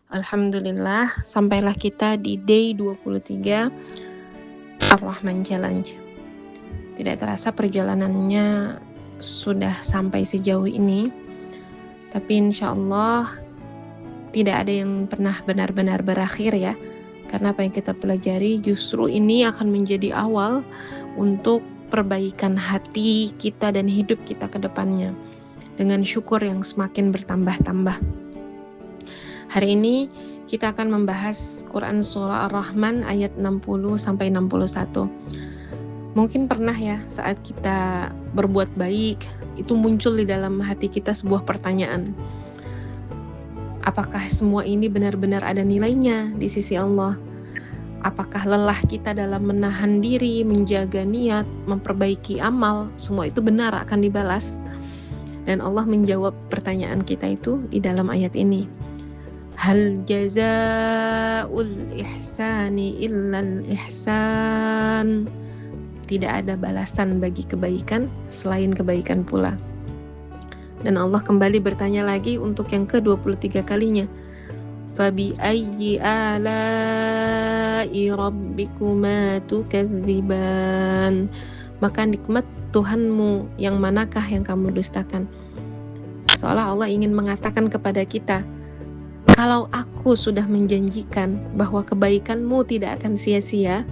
Alhamdulillah, sampailah kita di day 23 Ar-Rahman Challenge. Tidak terasa perjalanannya sudah sampai sejauh ini, tapi insya Allah tidak ada yang pernah benar-benar berakhir ya. Karena apa yang kita pelajari justru ini akan menjadi awal untuk perbaikan hati kita dan hidup kita ke depannya, dengan syukur yang semakin bertambah-tambah. Hari ini kita akan membahas Quran Surah Ar-Rahman ayat 60-61. Mungkin pernah ya saat kita berbuat baik, itu muncul di dalam hati kita sebuah pertanyaan. Apakah semua ini benar-benar ada nilainya di sisi Allah? Apakah lelah kita dalam menahan diri, menjaga niat, memperbaiki amal, semua itu benar akan dibalas? Dan Allah menjawab pertanyaan kita itu di dalam ayat ini. Hal jazaa'ul ihsani illal ihsan. Tidak ada balasan bagi kebaikan selain kebaikan pula. Dan Allah kembali bertanya lagi untuk yang ke-23 kalinya. Fabi ayyi ala'i rabbikuma tukadziban. Maka nikmat Tuhanmu yang manakah yang kamu dustakan? Seolah Allah ingin mengatakan kepada kita, kalau aku sudah menjanjikan bahwa kebaikanmu tidak akan sia-sia,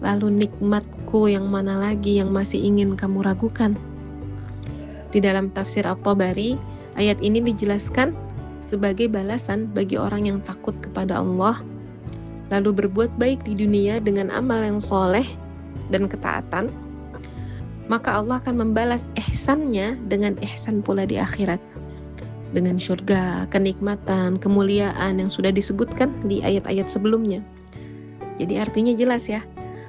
lalu nikmatku yang mana lagi yang masih ingin kamu ragukan? Di dalam tafsir At-Tabari, ayat ini dijelaskan sebagai balasan bagi orang yang takut kepada Allah, lalu berbuat baik di dunia dengan amal yang soleh dan ketaatan, maka Allah akan membalas ihsannya dengan ihsan pula di akhirat, dengan surga, kenikmatan, kemuliaan yang sudah disebutkan di ayat-ayat sebelumnya. Jadi artinya jelas ya,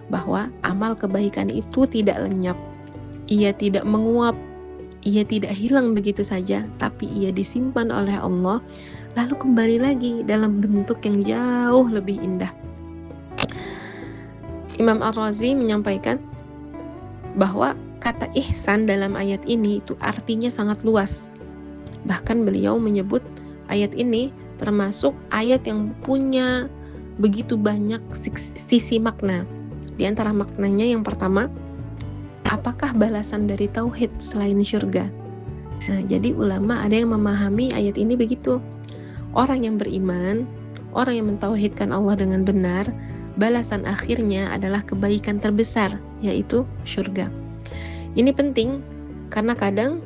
bahwa amal kebaikan itu tidak lenyap, ia tidak menguap, ia tidak hilang begitu saja, tapi ia disimpan oleh Allah, lalu kembali lagi dalam bentuk yang jauh lebih indah. Imam Ar-Razi menyampaikan bahwa kata ihsan dalam ayat ini itu artinya sangat luas. Bahkan beliau menyebut ayat ini termasuk ayat yang punya begitu banyak sisi makna. Di antara maknanya yang pertama, apakah balasan dari tauhid selain syurga? Nah, jadi ulama ada yang memahami ayat ini begitu. Orang yang beriman, orang yang mentauhidkan Allah dengan benar, balasan akhirnya adalah kebaikan terbesar, yaitu syurga. Ini penting karena kadang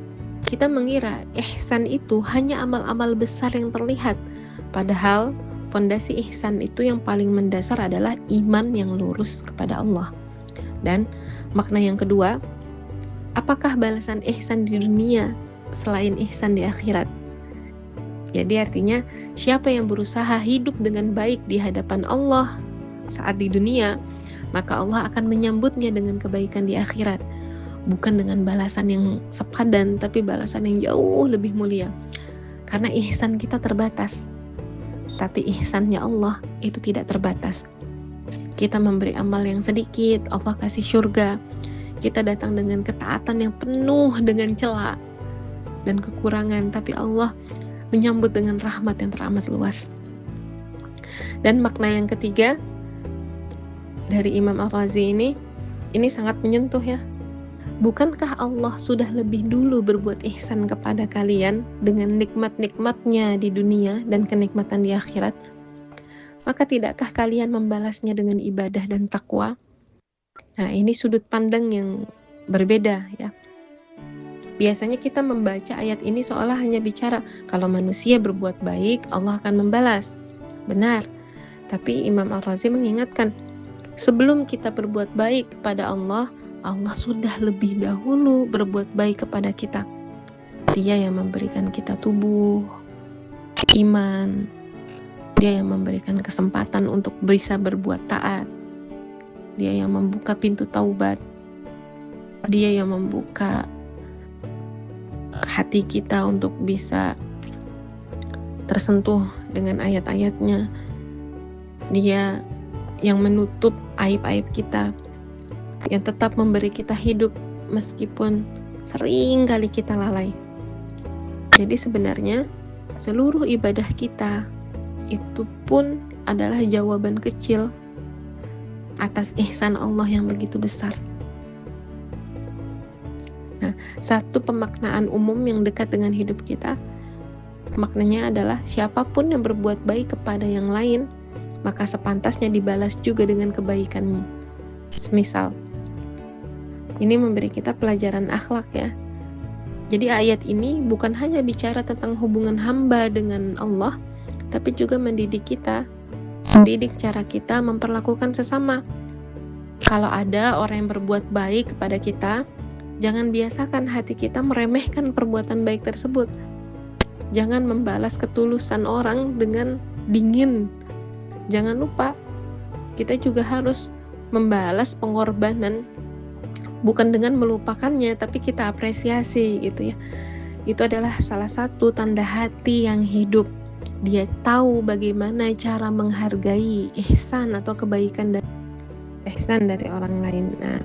kita mengira ihsan itu hanya amal-amal besar yang terlihat, padahal fondasi ihsan itu yang paling mendasar adalah iman yang lurus kepada Allah. Dan makna yang kedua, apakah balasan ihsan di dunia selain ihsan di akhirat? Jadi artinya siapa yang berusaha hidup dengan baik di hadapan Allah saat di dunia, maka Allah akan menyambutnya dengan kebaikan di akhirat. Bukan dengan balasan yang sepadan, tapi balasan yang jauh lebih mulia. Karena ihsan kita terbatas, tapi ihsannya Allah itu tidak terbatas. Kita memberi amal yang sedikit, Allah kasih surga. Kita datang dengan ketaatan yang penuh dengan celah dan kekurangan, tapi Allah menyambut dengan rahmat yang teramat luas. Dan makna yang ketiga dari Imam Ar-Razi ini sangat menyentuh ya. Bukankah Allah sudah lebih dulu berbuat ihsan kepada kalian dengan nikmat-nikmatnya di dunia dan kenikmatan di akhirat? Maka tidakkah kalian membalasnya dengan ibadah dan takwa? Nah, ini sudut pandang yang berbeda ya. Biasanya kita membaca ayat ini seolah hanya bicara kalau manusia berbuat baik, Allah akan membalas. Benar. Tapi Imam Ar-Razi mengingatkan, sebelum kita berbuat baik kepada Allah, Allah sudah lebih dahulu berbuat baik kepada kita. Dia yang memberikan kita tubuh, iman. Dia yang memberikan kesempatan untuk bisa berbuat taat. Dia yang membuka pintu taubat. Dia yang membuka hati kita untuk bisa tersentuh dengan ayat-ayatnya. Dia yang menutup aib-aib kita, yang tetap memberi kita hidup meskipun sering kali kita lalai. Jadi sebenarnya seluruh ibadah kita itu pun adalah jawaban kecil atas ihsan Allah yang begitu besar. Nah, satu pemaknaan umum yang dekat dengan hidup kita, maknanya adalah siapapun yang berbuat baik kepada yang lain, maka sepantasnya dibalas juga dengan kebaikannya. Semisal, ini memberi kita pelajaran akhlak ya. Jadi ayat ini bukan hanya bicara tentang hubungan hamba dengan Allah, tapi juga mendidik cara kita memperlakukan sesama. Kalau ada orang yang berbuat baik kepada kita, jangan biasakan hati kita meremehkan perbuatan baik tersebut. Jangan membalas ketulusan orang dengan dingin. Jangan lupa, kita juga harus membalas pengorbanan bukan dengan melupakannya, tapi kita apresiasi gitu ya. Itu adalah salah satu tanda hati yang hidup. Dia tahu bagaimana cara menghargai ihsan atau kebaikan dari orang lain. Nah,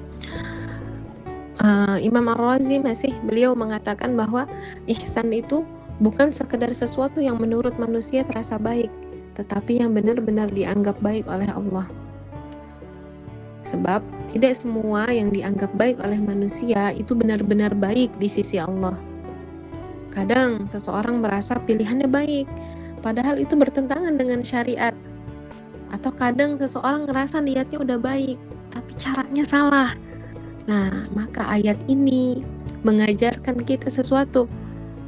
Imam Ar-Razi beliau mengatakan bahwa ihsan itu bukan sekedar sesuatu yang menurut manusia terasa baik, tetapi yang benar-benar dianggap baik oleh Allah. Sebab tidak semua yang dianggap baik oleh manusia itu benar-benar baik di sisi Allah. Kadang seseorang merasa pilihannya baik, padahal itu bertentangan dengan syariat. Atau kadang seseorang ngerasa niatnya udah baik, tapi caranya salah. Nah, maka ayat ini mengajarkan kita sesuatu,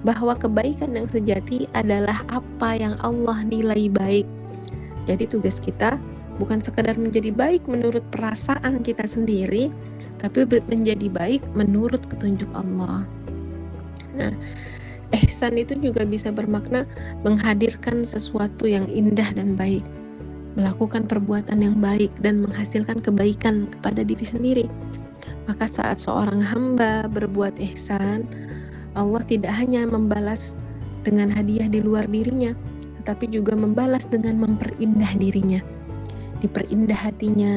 bahwa kebaikan yang sejati adalah apa yang Allah nilai baik. Jadi tugas kita bukan sekadar menjadi baik menurut perasaan kita sendiri, tapi menjadi baik menurut petunjuk Allah. Nah, ihsan itu juga bisa bermakna menghadirkan sesuatu yang indah dan baik, melakukan perbuatan yang baik dan menghasilkan kebaikan kepada diri sendiri. Maka saat seorang hamba berbuat ihsan, Allah tidak hanya membalas dengan hadiah di luar dirinya, tetapi juga membalas dengan memperindah dirinya. Diperindah hatinya,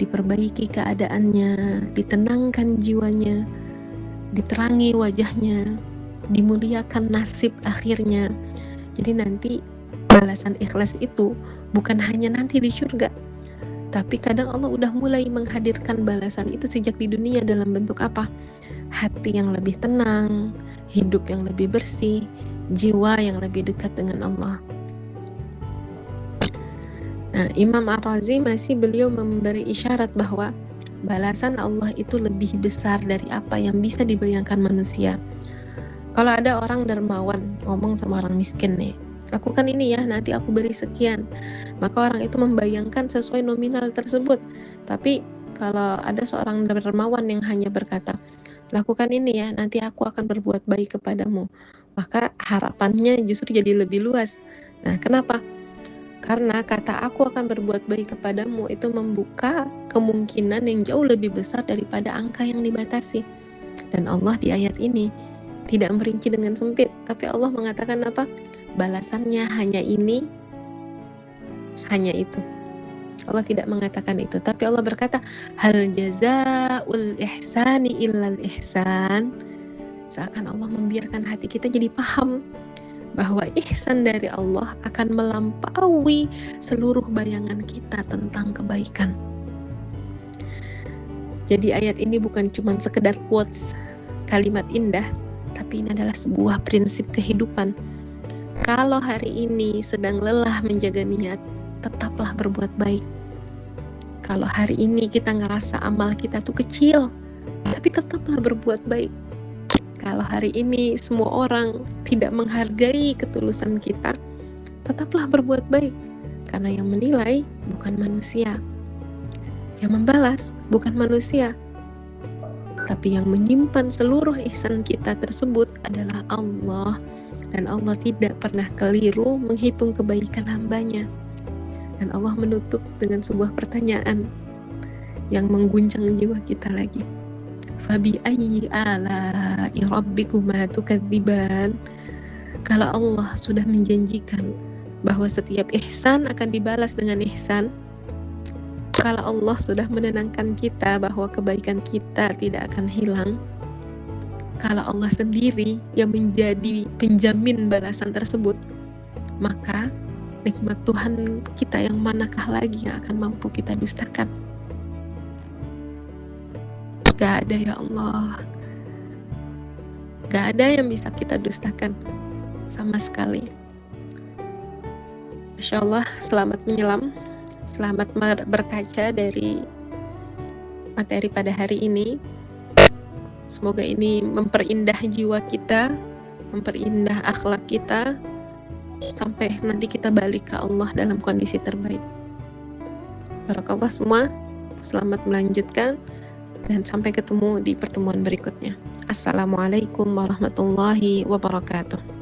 diperbaiki keadaannya, ditenangkan jiwanya, diterangi wajahnya, dimuliakan nasib akhirnya. Jadi nanti balasan ikhlas itu bukan hanya nanti di surga, tapi kadang Allah udah mulai menghadirkan balasan itu sejak di dunia dalam bentuk apa? Hati yang lebih tenang, hidup yang lebih bersih, jiwa yang lebih dekat dengan Allah. Nah, Imam Ar-Razi beliau memberi isyarat bahwa balasan Allah itu lebih besar dari apa yang bisa dibayangkan manusia. Kalau ada orang dermawan ngomong sama orang miskin nih, lakukan ini ya, nanti aku beri sekian. Maka orang itu membayangkan sesuai nominal tersebut. Tapi kalau ada seorang dermawan yang hanya berkata, lakukan ini ya, nanti aku akan berbuat baik kepadamu, maka harapannya justru jadi lebih luas. Nah, kenapa? Karena kata aku akan berbuat baik kepadamu itu membuka kemungkinan yang jauh lebih besar daripada angka yang dibatasi. Dan Allah di ayat ini tidak merinci dengan sempit, tapi Allah mengatakan apa? Balasannya hanya ini, hanya itu. Allah tidak mengatakan itu, tapi Allah berkata, hal jazaa'ul ihsani illal ihsan. Seakan Allah membiarkan hati kita jadi paham bahwa ihsan dari Allah akan melampaui seluruh bayangan kita tentang kebaikan. Jadi ayat ini bukan cuma sekedar quotes, kalimat indah, tapi ini adalah sebuah prinsip kehidupan. Kalau hari ini sedang lelah menjaga niat, tetaplah berbuat baik. Kalau hari ini kita ngerasa amal kita tuh kecil, tapi tetaplah berbuat baik. Kalau hari ini semua orang tidak menghargai ketulusan kita, tetaplah berbuat baik. Karena yang menilai bukan manusia, yang membalas bukan manusia, tapi yang menyimpan seluruh ihsan kita tersebut adalah Allah. Dan Allah tidak pernah keliru menghitung kebaikan hambanya. Dan Allah menutup dengan sebuah pertanyaan yang mengguncang jiwa kita lagi. Fabi ayyi ala'i rabbikuma tukadziban. Kalau Allah sudah menjanjikan bahwa setiap ihsan akan dibalas dengan ihsan, kalau Allah sudah menenangkan kita bahwa kebaikan kita tidak akan hilang, kalau Allah sendiri yang menjadi penjamin balasan tersebut, maka nikmat Tuhan kita yang manakah lagi yang akan mampu kita dustakan? Gak ada ya Allah. Gak ada yang bisa kita dustakan sama sekali. Masya Allah, selamat menyelam, selamat berkaca dari materi pada hari ini. Semoga ini memperindah jiwa kita, memperindah akhlak kita, sampai nanti kita balik ke Allah dalam kondisi terbaik. Barakallah semua, selamat melanjutkan, dan sampai ketemu di pertemuan berikutnya. Assalamualaikum warahmatullahi wabarakatuh.